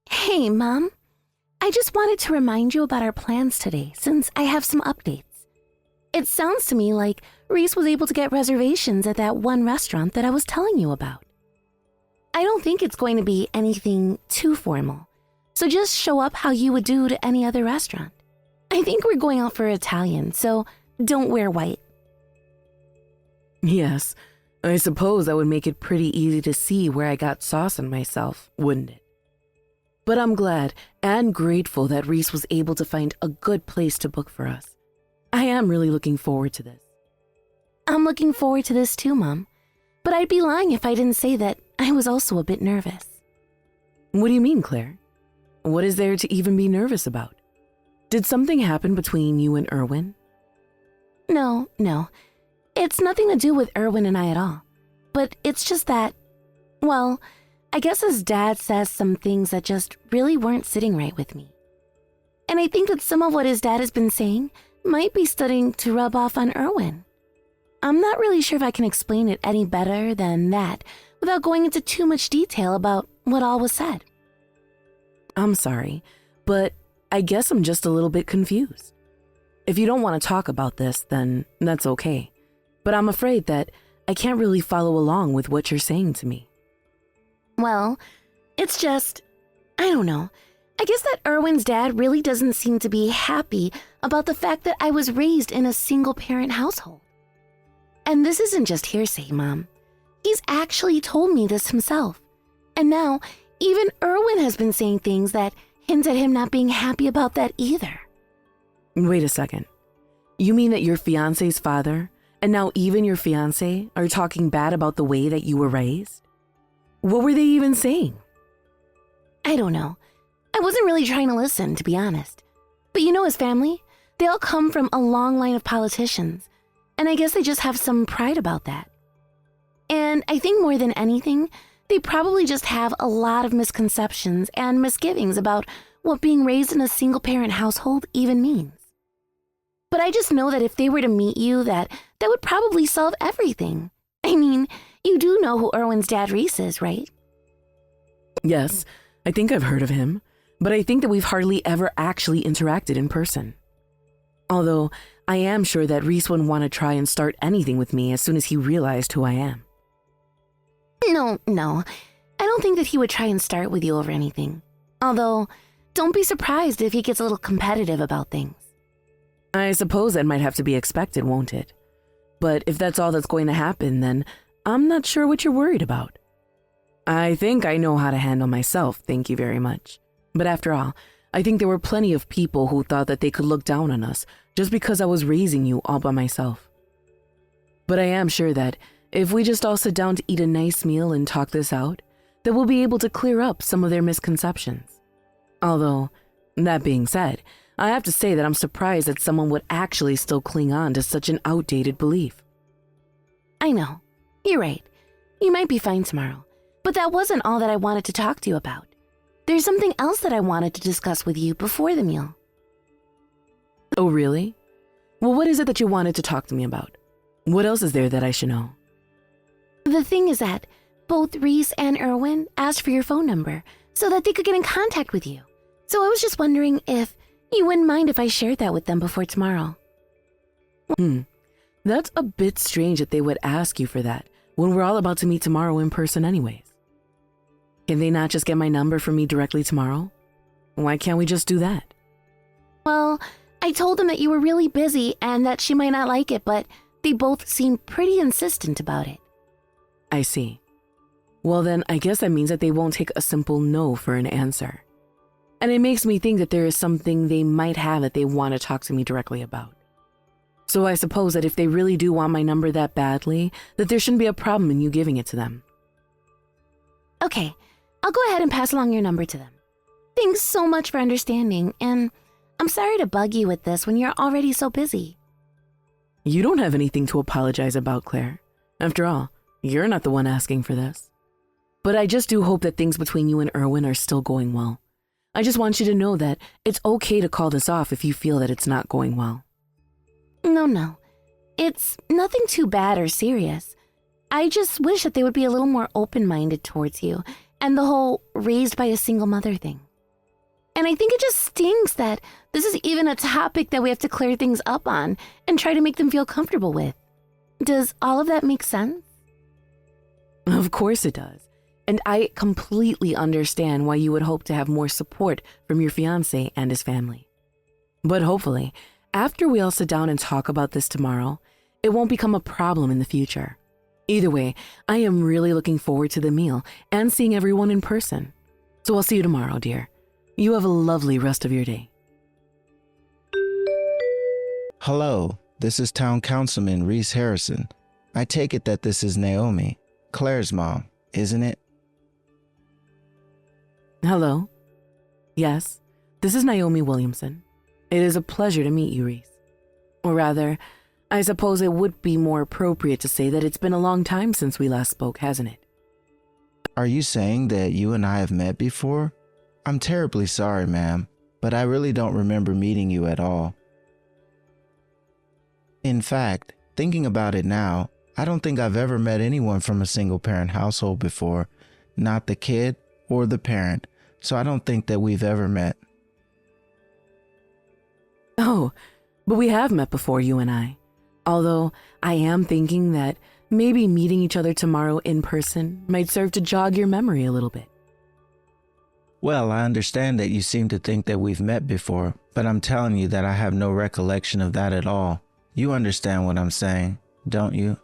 Hey, Mom. I just wanted to remind you about our plans today since I have some updates. It sounds to me like Reese was able to get reservations at that one restaurant that I was telling you about. I don't think it's going to be anything too formal, so just show up how you would do to any other restaurant. I think we're going out for Italian, so don't wear white. Yes, I suppose that would make it pretty easy to see where I got sauce on myself, wouldn't it? But I'm glad and grateful that Reese was able to find a good place to book for us. I am really looking forward to this. I'm looking forward to this too, Mom. But I'd be lying if I didn't say that I was also a bit nervous. What do you mean, Claire? What is there to even be nervous about? Did something happen between you and Erwin? No. It's nothing to do with Erwin and I at all. But it's just that, well, I guess his dad says some things that just really weren't sitting right with me. And I think that some of what his dad has been saying might be starting to rub off on Erwin. I'm not really sure if I can explain it any better than that without going into too much detail about what all was said. I'm sorry, but I guess I'm just a little bit confused. If you don't want to talk about this, then that's okay. But I'm afraid that I can't really follow along with what you're saying to me. Well, it's just, I don't know. I guess that Erwin's dad really doesn't seem to be happy about the fact that I was raised in a single-parent household. And this isn't just hearsay, Mom. He's actually told me this himself. And now, even Erwin has been saying things that hint at him not being happy about that either. Wait a second. You mean that your fiance's father, and now even your fiance, are talking bad about the way that you were raised? What were they even saying? I don't know. I wasn't really trying to listen, to be honest. But you know his family? They all come from a long line of politicians, and I guess they just have some pride about that. And I think more than anything, they probably just have a lot of misconceptions and misgivings about what being raised in a single-parent household even means. But I just know that if they were to meet you, that would probably solve everything. I mean, you do know who Erwin's dad Reese is, right? Yes, I think I've heard of him, but I think that we've hardly ever actually interacted in person. Although, I am sure that Reese wouldn't want to try and start anything with me as soon as he realized who I am. No. I don't think that he would try and start with you over anything. Although, don't be surprised if he gets a little competitive about things. I suppose that might have to be expected, won't it? But if that's all that's going to happen, then I'm not sure what you're worried about. I think I know how to handle myself, thank you very much. But after all, I think there were plenty of people who thought that they could look down on us just because I was raising you all by myself. But I am sure that if we just all sit down to eat a nice meal and talk this out, that we'll be able to clear up some of their misconceptions. Although, that being said, I have to say that I'm surprised that someone would actually still cling on to such an outdated belief. I know. You're right. You might be fine tomorrow. But that wasn't all that I wanted to talk to you about. There's something else that I wanted to discuss with you before the meal. Oh, really? Well, what is it that you wanted to talk to me about? What else is there that I should know? The thing is that both Reese and Erwin asked for your phone number so that they could get in contact with you. So I was just wondering if you wouldn't mind if I shared that with them before tomorrow. That's a bit strange that they would ask you for that when we're all about to meet tomorrow in person anyways. Can they not just get my number from me directly tomorrow? Why can't we just do that? Well, I told them that you were really busy and that she might not like it, but they both seemed pretty insistent about it. I see. Well then, I guess that means that they won't take a simple no for an answer. And it makes me think that there is something they might have that they want to talk to me directly about. So I suppose that if they really do want my number that badly, that there shouldn't be a problem in you giving it to them. Okay, I'll go ahead and pass along your number to them. Thanks so much for understanding, and I'm sorry to bug you with this when you're already so busy. You don't have anything to apologize about, Claire. After all, you're not the one asking for this. But I just do hope that things between you and Erwin are still going well. I just want you to know that it's okay to call this off if you feel that it's not going well. No. It's nothing too bad or serious. I just wish that they would be a little more open-minded towards you and the whole raised by a single mother thing. And I think it just stinks that this is even a topic that we have to clear things up on and try to make them feel comfortable with. Does all of that make sense? Of course it does. And I completely understand why you would hope to have more support from your fiance and his family. But hopefully, after we all sit down and talk about this tomorrow, it won't become a problem in the future. Either way, I am really looking forward to the meal and seeing everyone in person. So I'll see you tomorrow, dear. You have a lovely rest of your day. Hello, this is Town Councilman Reese Harrison. I take it that this is Naomi, Claire's mom, isn't it? Hello. Yes, this is Naomi Williamson. It is a pleasure to meet you, Reese. Or rather, I suppose it would be more appropriate to say that it's been a long time since we last spoke, hasn't it? Are you saying that you and I have met before? I'm terribly sorry, ma'am, but I really don't remember meeting you at all. In fact, thinking about it now, I don't think I've ever met anyone from a single-parent household before, not the kid or the parent, so I don't think that we've ever met. Oh, but we have met before, you and I. Although I am thinking that maybe meeting each other tomorrow in person might serve to jog your memory a little bit. Well, I understand that you seem to think that we've met before, but I'm telling you that I have no recollection of that at all. You understand what I'm saying, don't you?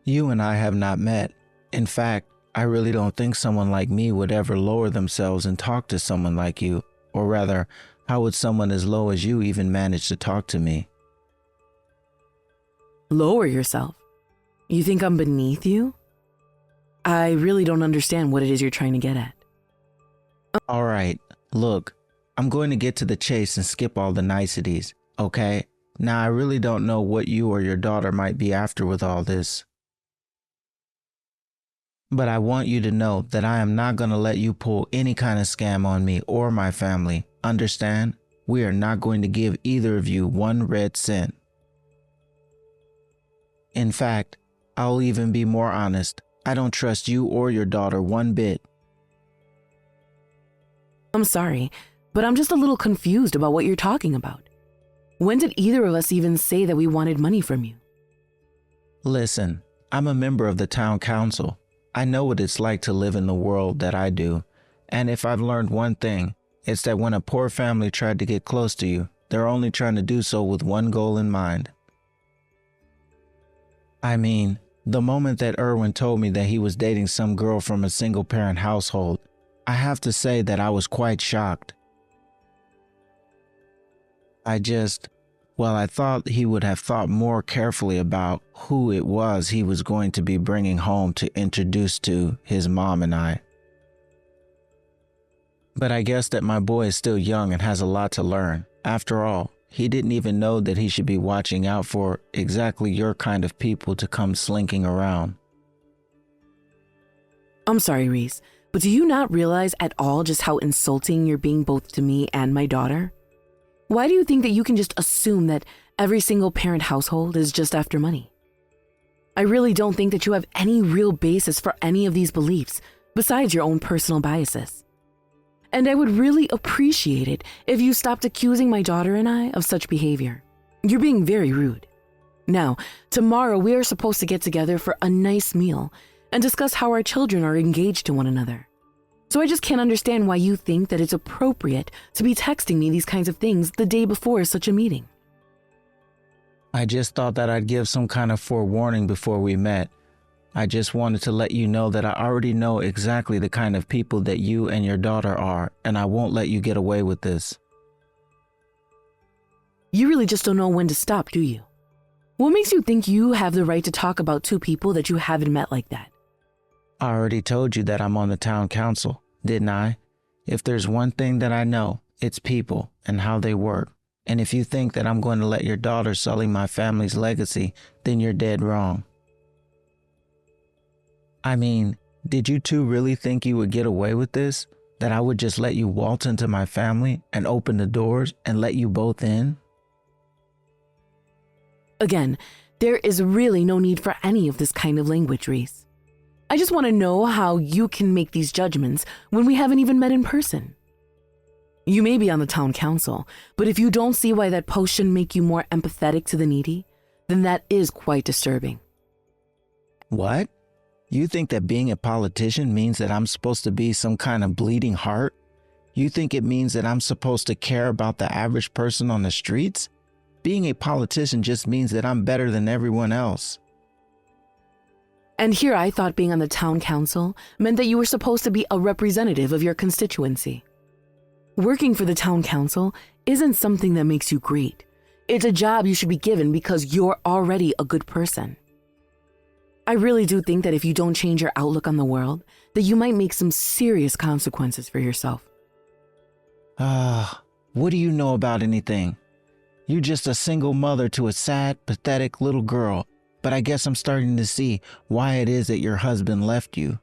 You and I have not met. In fact, I really don't think someone like me would ever lower themselves and talk to someone like you. Or rather, how would someone as low as you even manage to talk to me? Lower yourself? You think I'm beneath you? I really don't understand what it is you're trying to get at. All right, look, I'm going to get to the chase and skip all the niceties, okay? Now, I really don't know what you or your daughter might be after with all this. But I want you to know that I am not going to let you pull any kind of scam on me or my family. Understand? We are not going to give either of you one red cent. In fact, I'll even be more honest. I don't trust you or your daughter one bit. I'm sorry, but I'm just a little confused about what you're talking about. When did either of us even say that we wanted money from you? Listen, I'm a member of the town council. I know what it's like to live in the world that I do. And if I've learned one thing, it's that when a poor family tried to get close to you, they're only trying to do so with one goal in mind. I mean, the moment that Erwin told me that he was dating some girl from a single-parent household, I have to say that I was quite shocked. I thought he would have thought more carefully about who it was he was going to be bringing home to introduce to his mom and I. But I guess that my boy is still young and has a lot to learn. After all, he didn't even know that he should be watching out for exactly your kind of people to come slinking around. I'm sorry, Reese, but do you not realize at all just how insulting you're being both to me and my daughter? Why do you think that you can just assume that every single parent household is just after money? I really don't think that you have any real basis for any of these beliefs besides your own personal biases. And I would really appreciate it if you stopped accusing my daughter and I of such behavior. You're being very rude. Now, tomorrow we are supposed to get together for a nice meal and discuss how our children are engaged to one another. So I just can't understand why you think that it's appropriate to be texting me these kinds of things the day before such a meeting. I just thought that I'd give some kind of forewarning before we met. I just wanted to let you know that I already know exactly the kind of people that you and your daughter are, and I won't let you get away with this. You really just don't know when to stop, do you? What makes you think you have the right to talk about two people that you haven't met like that? I already told you that I'm on the town council, didn't I? If there's one thing that I know, it's people and how they work. And if you think that I'm going to let your daughter sully my family's legacy, then you're dead wrong. I mean, did you two really think you would get away with this? That I would just let you waltz into my family and open the doors and let you both in? Again, there is really no need for any of this kind of language, Reese. I just want to know how you can make these judgments when we haven't even met in person. You may be on the town council, but if you don't see why that post shouldn't make you more empathetic to the needy, then that is quite disturbing. What? You think that being a politician means that I'm supposed to be some kind of bleeding heart? You think it means that I'm supposed to care about the average person on the streets? Being a politician just means that I'm better than everyone else. And here I thought being on the town council meant that you were supposed to be a representative of your constituency. Working for the town council isn't something that makes you great. It's a job you should be given because you're already a good person. I really do think that if you don't change your outlook on the world, that you might make some serious consequences for yourself. What do you know about anything? You're just a single mother to a sad, pathetic little girl, but I guess I'm starting to see why it is that your husband left you.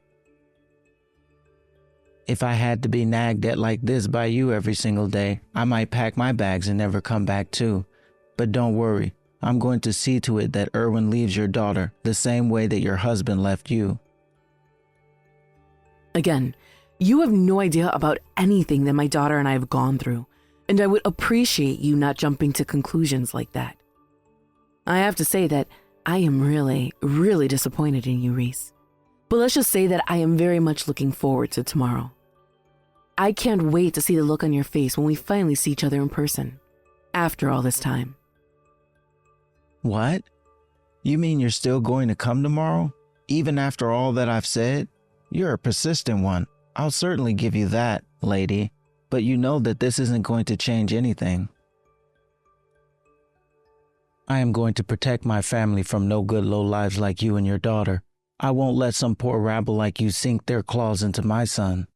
If I had to be nagged at like this by you every single day, I might pack my bags and never come back too. But don't worry, I'm going to see to it that Erwin leaves your daughter the same way that your husband left you. Again, you have no idea about anything that my daughter and I have gone through, and I would appreciate you not jumping to conclusions like that. I have to say that I am really, really disappointed in you, Reese. But let's just say that I am very much looking forward to tomorrow. I can't wait to see the look on your face when we finally see each other in person, after all this time. What? You mean you're still going to come tomorrow? Even after all that I've said? You're a persistent one. I'll certainly give you that, lady. But you know that this isn't going to change anything. I am going to protect my family from no good lowlives like you and your daughter. I won't let some poor rabble like you sink their claws into my son.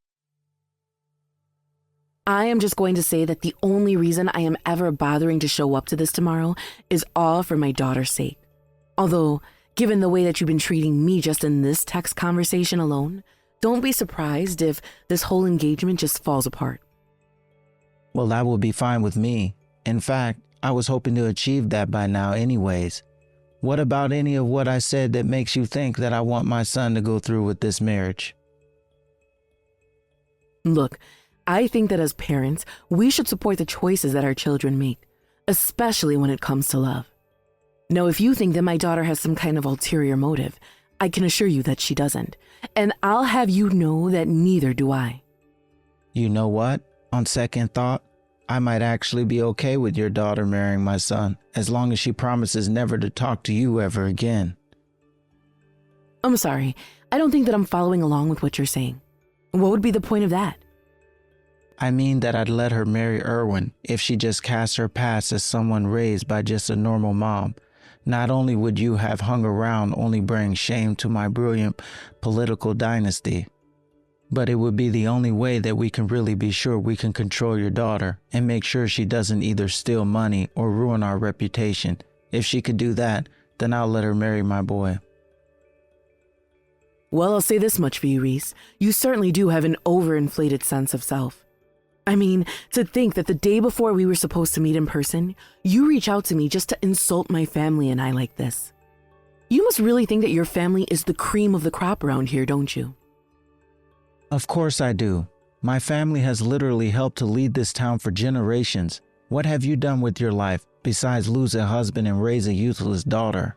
I am just going to say that the only reason I am ever bothering to show up to this tomorrow is all for my daughter's sake. Although, given the way that you've been treating me just in this text conversation alone, don't be surprised if this whole engagement just falls apart. Well, that will be fine with me. In fact, I was hoping to achieve that by now anyways. What about any of what I said that makes you think that I want my son to go through with this marriage? Look, I think that as parents, we should support the choices that our children make, especially when it comes to love. Now, if you think that my daughter has some kind of ulterior motive, I can assure you that she doesn't, and I'll have you know that neither do I. You know what? On second thought, I might actually be okay with your daughter marrying my son, as long as she promises never to talk to you ever again. I'm sorry, I don't think that I'm following along with what you're saying. What would be the point of that? I mean that I'd let her marry Erwin if she just cast her past as someone raised by just a normal mom. Not only would you have hung around only bringing shame to my brilliant political dynasty, but it would be the only way that we can really be sure we can control your daughter and make sure she doesn't either steal money or ruin our reputation. If she could do that, then I'll let her marry my boy. Well, I'll say this much for you, Reese. You certainly do have an overinflated sense of self. I mean, to think that the day before we were supposed to meet in person, you reach out to me just to insult my family and I like this. You must really think that your family is the cream of the crop around here, don't you? Of course I do. My family has literally helped to lead this town for generations. What have you done with your life besides lose a husband and raise a useless daughter?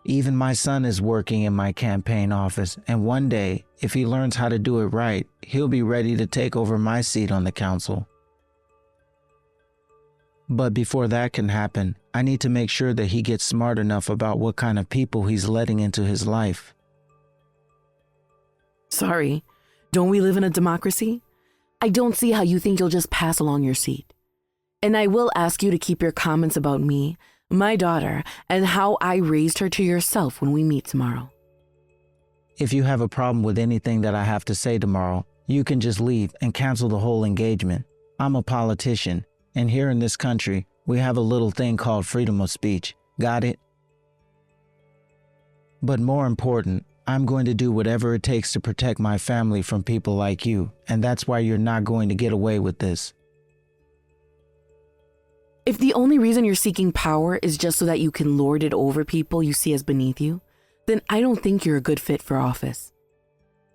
Even my son is working in my campaign office, and one day, if he learns how to do it right, he'll be ready to take over my seat on the council. But before that can happen, I need to make sure that he gets smart enough about what kind of people he's letting into his life. Sorry, don't we live in a democracy? I don't see how you think you'll just pass along your seat. And I will ask you to keep your comments about me, my daughter, and how I raised her to yourself when we meet tomorrow. If you have a problem with anything that I have to say tomorrow, you can just leave and cancel the whole engagement. I'm a politician, and here in this country, we have a little thing called freedom of speech. Got it? But more important, I'm going to do whatever it takes to protect my family from people like you, and that's why you're not going to get away with this. If the only reason you're seeking power is just so that you can lord it over people you see as beneath you, then I don't think you're a good fit for office.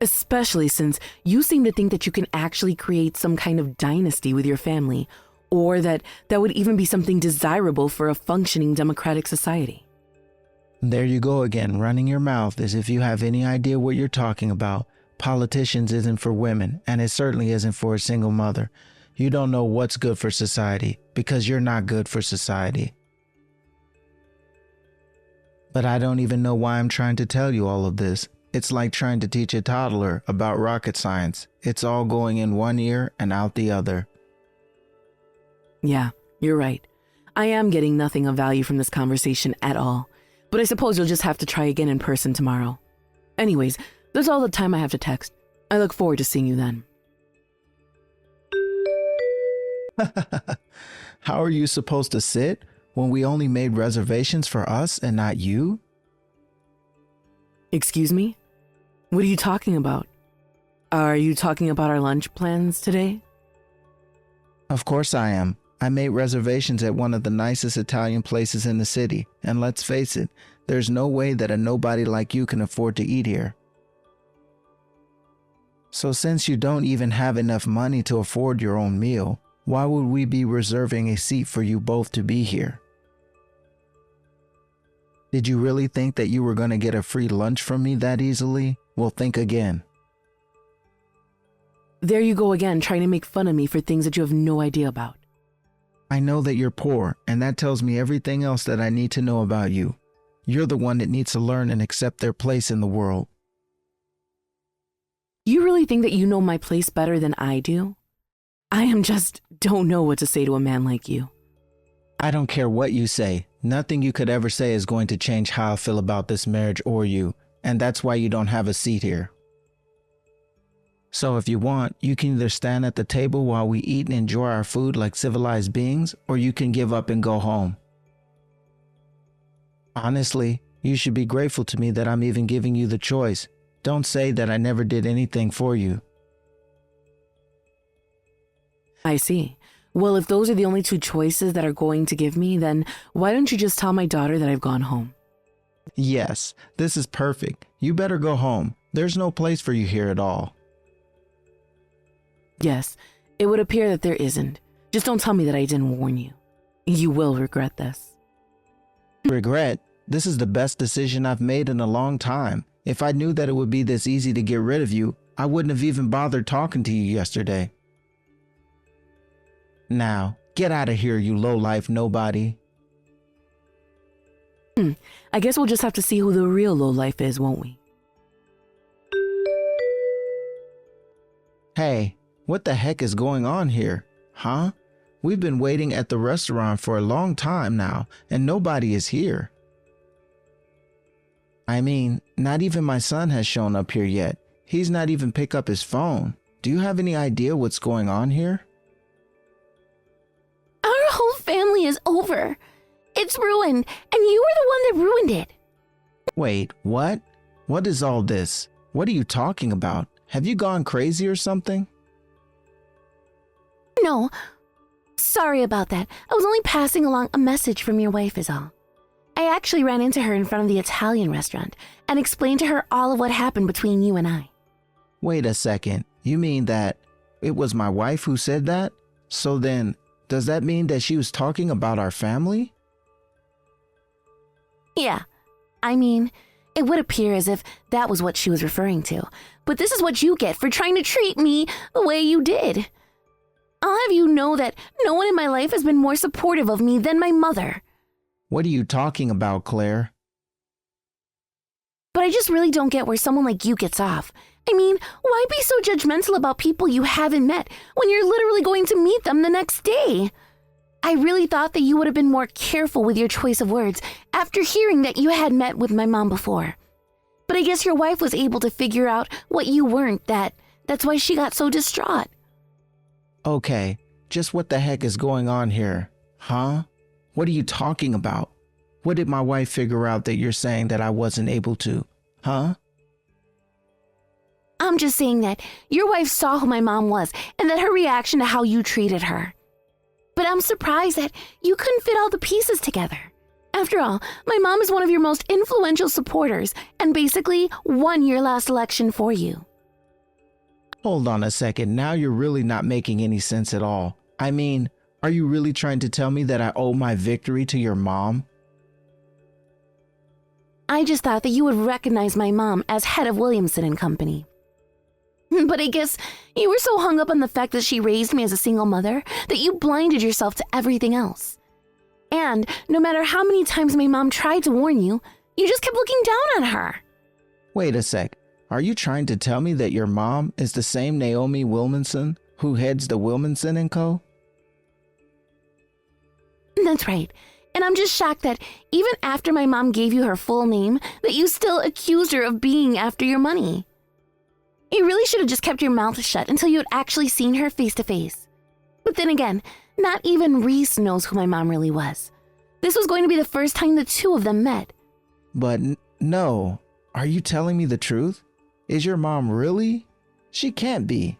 Especially since you seem to think that you can actually create some kind of dynasty with your family, or that would even be something desirable for a functioning democratic society. There you go again, running your mouth as if you have any idea what you're talking about. Politicians isn't for women, and it certainly isn't for a single mother. You don't know what's good for society because you're not good for society. But I don't even know why I'm trying to tell you all of this. It's like trying to teach a toddler about rocket science. It's all going in one ear and out the other. Yeah, you're right. I am getting nothing of value from this conversation at all. But I suppose you'll just have to try again in person tomorrow. Anyways, that's all the time I have to text. I look forward to seeing you then. How are you supposed to sit when we only made reservations for us and not you? Excuse me? What are you talking about? Are you talking about our lunch plans today? Of course I am. I made reservations at one of the nicest Italian places in the city, and let's face it, there's no way that a nobody like you can afford to eat here. So since you don't even have enough money to afford your own meal, why would we be reserving a seat for you both to be here? Did you really think that you were going to get a free lunch from me that easily? Well, think again. There you go again, trying to make fun of me for things that you have no idea about. I know that you're poor, and that tells me everything else that I need to know about you. You're the one that needs to learn and accept their place in the world. You really think that you know my place better than I do? Don't know what to say to a man like you. I don't care what you say. Nothing you could ever say is going to change how I feel about this marriage or you, and that's why you don't have a seat here. So if you want, you can either stand at the table while we eat and enjoy our food like civilized beings, or you can give up and go home. Honestly, you should be grateful to me that I'm even giving you the choice. Don't say that I never did anything for you. I see. Well, if those are the only two choices that are going to give me, then why don't you just tell my daughter that I've gone home? Yes, this is perfect. You better go home. There's no place for you here at all. Yes, it would appear that there isn't. Just don't tell me that I didn't warn you. You will regret this. Regret? This is the best decision I've made in a long time. If I knew that it would be this easy to get rid of you, I wouldn't have even bothered talking to you yesterday. Now, get out of here, you low-life nobody. I guess we'll just have to see who the real lowlife is, won't we? Hey, what the heck is going on here? Huh? We've been waiting at the restaurant for a long time now, and nobody is here. I mean, not even my son has shown up here yet. He's not even picked up his phone. Do you have any idea what's going on here? Our whole family is over. It's ruined, and you were the one that ruined it. Wait, what? What is all this? What are you talking about? Have you gone crazy or something? No, sorry about that. I was only passing along a message from your wife is all. I actually ran into her in front of the Italian restaurant and explained to her all of what happened between you and I. Wait a second. You mean that it was my wife who said that? So then, does that mean that she was talking about our family? Yeah, I mean, it would appear as if that was what she was referring to. But this is what you get for trying to treat me the way you did. I'll have you know that no one in my life has been more supportive of me than my mother. What are you talking about, Claire? But I just really don't get where someone like you gets off. I mean, why be so judgmental about people you haven't met when you're literally going to meet them the next day? I really thought that you would have been more careful with your choice of words after hearing that you had met with my mom before. But I guess your wife was able to figure out what you weren't, that's why she got so distraught. Okay, just what the heck is going on here? Huh? What are you talking about? What did my wife figure out that you're saying that I wasn't able to? Huh? I'm just saying that your wife saw who my mom was and that her reaction to how you treated her. But I'm surprised that you couldn't fit all the pieces together. After all, my mom is one of your most influential supporters and basically won your last election for you. Hold on a second, now you're really not making any sense at all. I mean, are you really trying to tell me that I owe my victory to your mom? I just thought that you would recognize my mom as head of Williamson and Company. But I guess you were so hung up on the fact that she raised me as a single mother that you blinded yourself to everything else. And no matter how many times my mom tried to warn you, you just kept looking down on her. Wait a sec, are you trying to tell me that your mom is the same Naomi Williamson who heads the Williamson and Co.? That's right. And I'm just shocked that even after my mom gave you her full name, that you still accused her of being after your money. You really should have just kept your mouth shut until you had actually seen her face to face. But then again, not even Reese knows who my mom really was. This was going to be the first time the two of them met. But no, are you telling me the truth? Is your mom really? She can't be.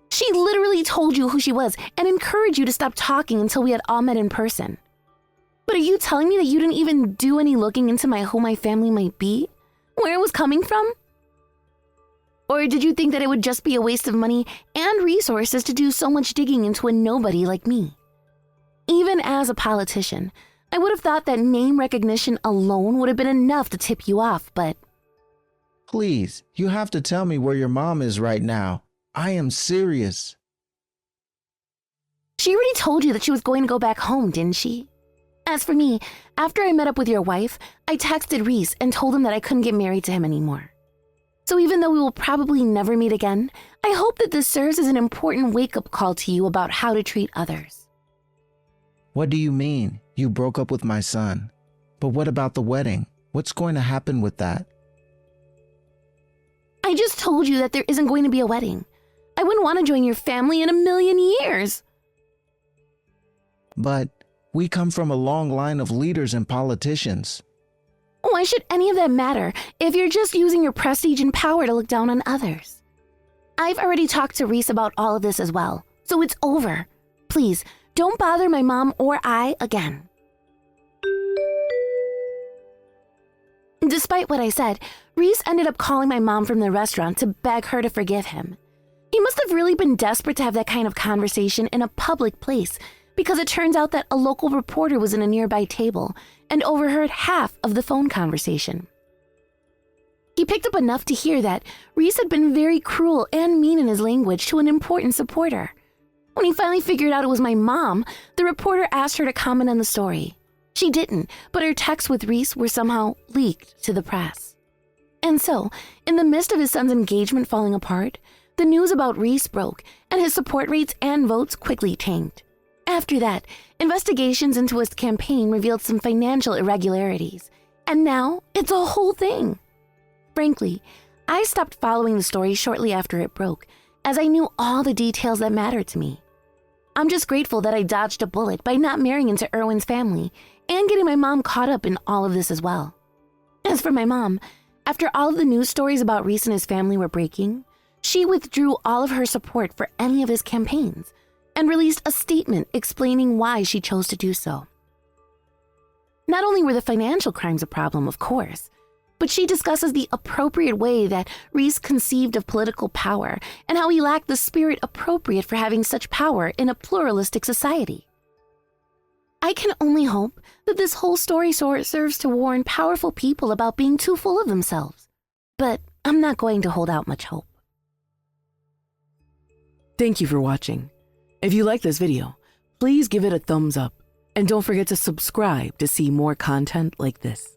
She literally told you who she was and encouraged you to stop talking until we had all met in person. But are you telling me that you didn't even do any looking into who my family might be? Where it was coming from? Or did you think that it would just be a waste of money and resources to do so much digging into a nobody like me? Even as a politician, I would have thought that name recognition alone would have been enough to tip you off, but... Please, you have to tell me where your mom is right now. I am serious. She already told you that she was going to go back home, didn't she? As for me, after I met up with your wife, I texted Reese and told him that I couldn't get married to him anymore. So even though we will probably never meet again, I hope that this serves as an important wake-up call to you about how to treat others. What do you mean? You broke up with my son. But what about the wedding? What's going to happen with that? I just told you that there isn't going to be a wedding. I wouldn't want to join your family in a million years. But we come from a long line of leaders and politicians. Why should any of that matter if you're just using your prestige and power to look down on others? I've already talked to Reese about all of this as well, so it's over. Please, don't bother my mom or I again. Despite what I said, Reese ended up calling my mom from the restaurant to beg her to forgive him. He must have really been desperate to have that kind of conversation in a public place, because it turns out that a local reporter was in a nearby table and overheard half of the phone conversation. He picked up enough to hear that Reese had been very cruel and mean in his language to an important supporter. When he finally figured out it was my mom, the reporter asked her to comment on the story. She didn't, but her texts with Reese were somehow leaked to the press. And so, in the midst of his son's engagement falling apart, the news about Reese broke, and his support rates and votes quickly tanked. After that, investigations into his campaign revealed some financial irregularities, and now it's a whole thing. Frankly, I stopped following the story shortly after it broke, as I knew all the details that mattered to me. I'm just grateful that I dodged a bullet by not marrying into Erwin's family and getting my mom caught up in all of this as well. As for my mom, after all of the news stories about Reese and his family were breaking, she withdrew all of her support for any of his campaigns and released a statement explaining why she chose to do so. Not only were the financial crimes a problem, of course, but she discusses the appropriate way that Reese conceived of political power and how he lacked the spirit appropriate for having such power in a pluralistic society. I can only hope that this whole story serves to warn powerful people about being too full of themselves, but I'm not going to hold out much hope. Thank you for watching. If you like this video, please give it a thumbs up and don't forget to subscribe to see more content like this.